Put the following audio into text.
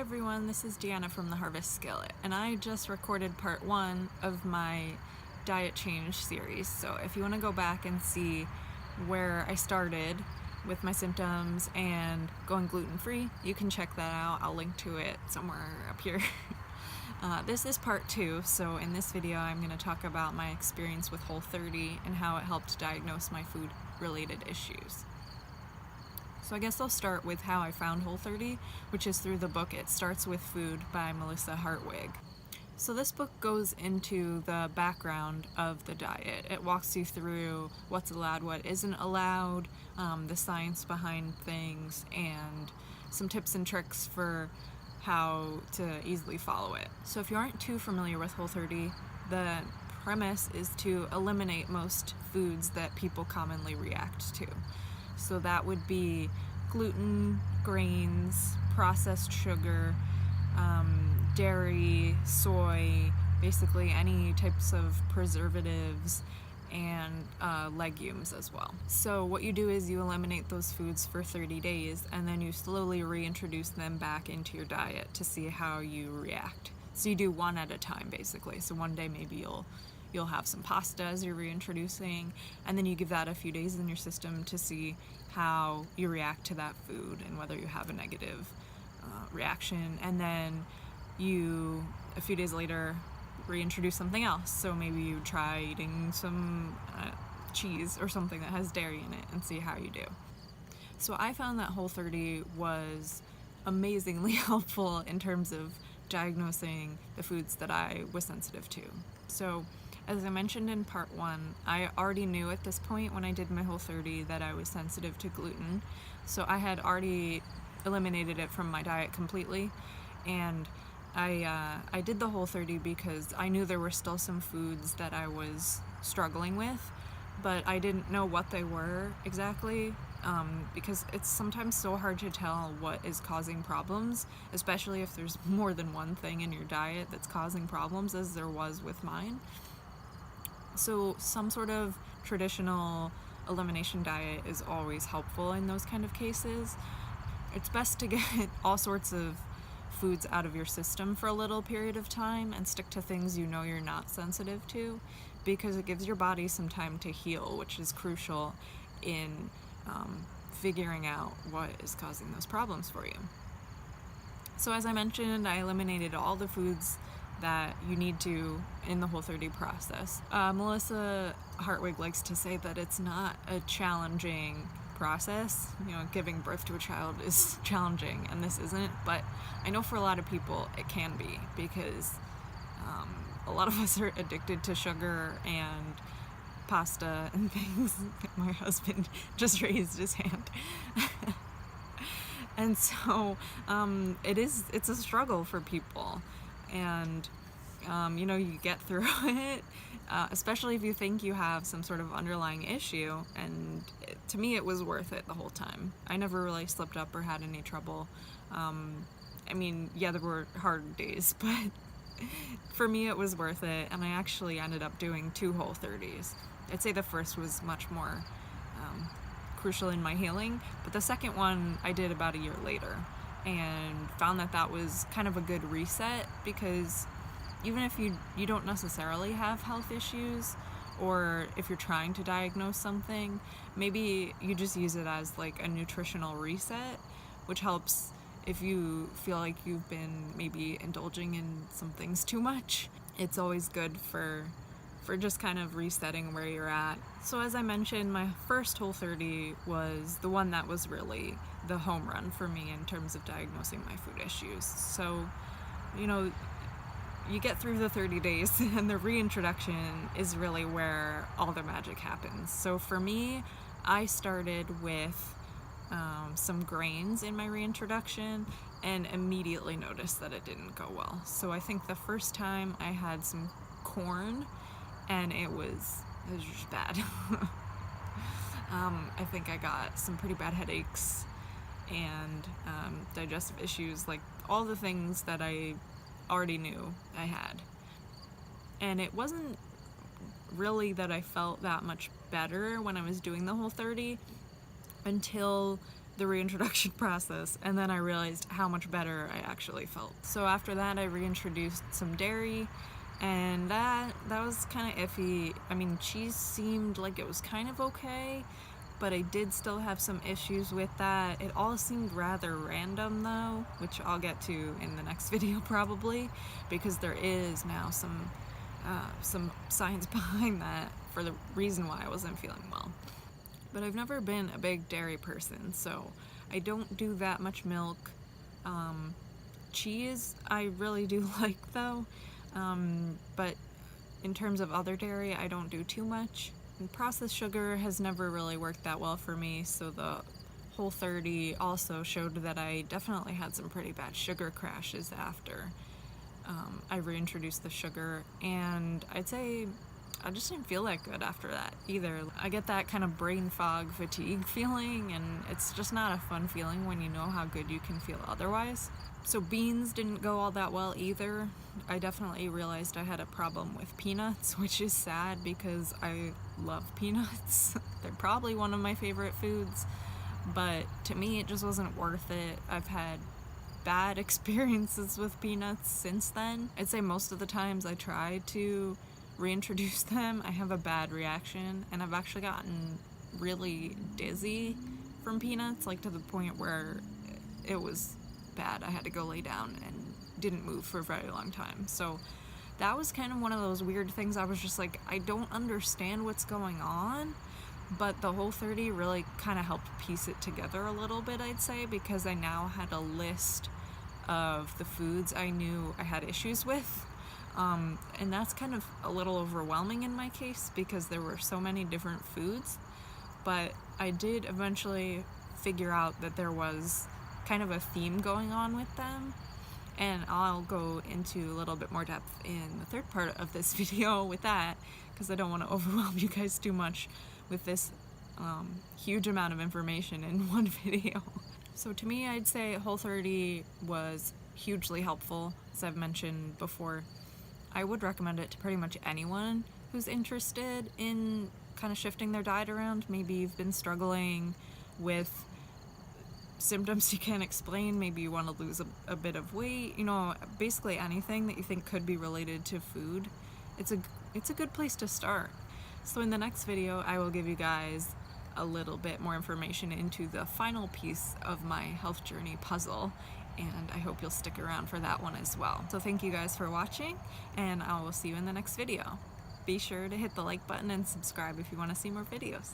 everyone, this is Deanna from the Harvest Skillet, and I just recorded part 1 of my diet change series. So if you want to go back and see where I started with my symptoms and going gluten-free, you can check that out. I'll link to it somewhere up here. This is part 2, so in this video I'm going to talk about my experience with Whole30 and how it helped diagnose my food-related issues. So I guess I'll start with how I found Whole30, which is through the book It Starts With Food by Melissa Hartwig. So this book goes into the background of the diet. It walks you through what's allowed, what isn't allowed, the science behind things, and some tips and tricks for how to easily follow it. So if you aren't too familiar with Whole30, the premise is to eliminate most foods that people commonly react to. So that would be gluten, grains, processed sugar, dairy, soy, basically any types of preservatives, and legumes as well. So what you do is you eliminate those foods for 30 days and then you slowly reintroduce them back into your diet to see how you react. So you do one at a time basically. So one day maybe you'll have some pasta as you're reintroducing, and then you give that a few days in your system to see how you react to that food and whether you have a negative reaction, and then you, a few days later, reintroduce something else. So maybe you try eating some cheese or something that has dairy in it and see how you do. So I found that Whole30 was amazingly helpful in terms of diagnosing the foods that I was sensitive to. So as I mentioned in part 1, I already knew at this point when I did my Whole30 that I was sensitive to gluten. So I had already eliminated it from my diet completely, and I did the Whole30 because I knew there were still some foods that I was struggling with, but I didn't know what they were exactly, because it's sometimes so hard to tell what is causing problems, especially if there's more than one thing in your diet that's causing problems, as there was with mine. So some sort of traditional elimination diet is always helpful in those kind of cases. It's best to get all sorts of foods out of your system for a little period of time and stick to things you know you're not sensitive to, because it gives your body some time to heal, which is crucial in figuring out what is causing those problems for you. So as I mentioned, I eliminated all the foods that you need to in the Whole30 process. Melissa Hartwig likes to say that it's not a challenging process. You know, giving birth to a child is challenging, and this isn't, but I know for a lot of people it can be, because a lot of us are addicted to sugar and pasta and things. My husband just raised his hand. And so it's a struggle for people, and you know, you get through it, especially if you think you have some sort of underlying issue, and to me it was worth it the whole time. I never really slipped up or had any trouble. I mean, yeah, there were hard days, but for me it was worth it, and I actually ended up doing 2 Whole30s. I'd say the first was much more crucial in my healing, but the second one I did about a year later and found that that was kind of a good reset, because even if you don't necessarily have health issues, or if you're trying to diagnose something, maybe you just use it as like a nutritional reset, which helps if you feel like you've been maybe indulging in some things too much. It's always good for just kind of resetting where you're at. So as I mentioned, my first Whole30 was the one that was really the home run for me in terms of diagnosing my food issues. So, you know, you get through the 30 days and the reintroduction is really where all the magic happens. So for me, I started with some grains in my reintroduction and immediately noticed that it didn't go well. So I think the first time I had some corn, and it was just bad. I think I got some pretty bad headaches and digestive issues, like all the things that I already knew I had. And it wasn't really that I felt that much better when I was doing the Whole30 until the reintroduction process, and then I realized how much better I actually felt. So after that, I reintroduced some dairy, and that was kind of iffy. I mean, cheese seemed like it was kind of okay, but I did still have some issues with that. It all seemed rather random though, which I'll get to in the next video probably, because there is now some science behind that for the reason why I wasn't feeling well. But I've never been a big dairy person, so I don't do that much milk. Cheese I really do like though, but in terms of other dairy I don't do too much. And processed sugar has never really worked that well for me, so the Whole30 also showed that I definitely had some pretty bad sugar crashes after I reintroduced the sugar, and I'd say I just didn't feel that good after that either. I get that kind of brain fog fatigue feeling, and it's just not a fun feeling when you know how good you can feel otherwise. So beans didn't go all that well either. I definitely realized I had a problem with peanuts, which is sad because I love peanuts. They're probably one of my favorite foods, but to me it just wasn't worth it. I've had bad experiences with peanuts since then. I'd say most of the times I try to reintroduce them, I have a bad reaction, and I've actually gotten really dizzy from peanuts, like to the point where it was bad. I had to go lay down and didn't move for a very long time. So that was kind of one of those weird things. I was just like, I don't understand what's going on, but the Whole30 really kind of helped piece it together a little bit, I'd say, because I now had a list of the foods I knew I had issues with. And that's kind of a little overwhelming in my case because there were so many different foods, but I did eventually figure out that there was kind of a theme going on with them, and I'll go into a little bit more depth in the third part of this video with that, because I don't want to overwhelm you guys too much with this huge amount of information in one video. So to me, I'd say Whole30 was hugely helpful, as I've mentioned before. I would recommend it to pretty much anyone who's interested in kind of shifting their diet around. Maybe you've been struggling with symptoms you can't explain, maybe you want to lose a bit of weight, you know, basically anything that you think could be related to food. It's a good place to start. So in the next video, I will give you guys a little bit more information into the final piece of my health journey puzzle, and I hope you'll stick around for that one as well. So thank you guys for watching, and I will see you in the next video. Be sure to hit the like button and subscribe if you want to see more videos.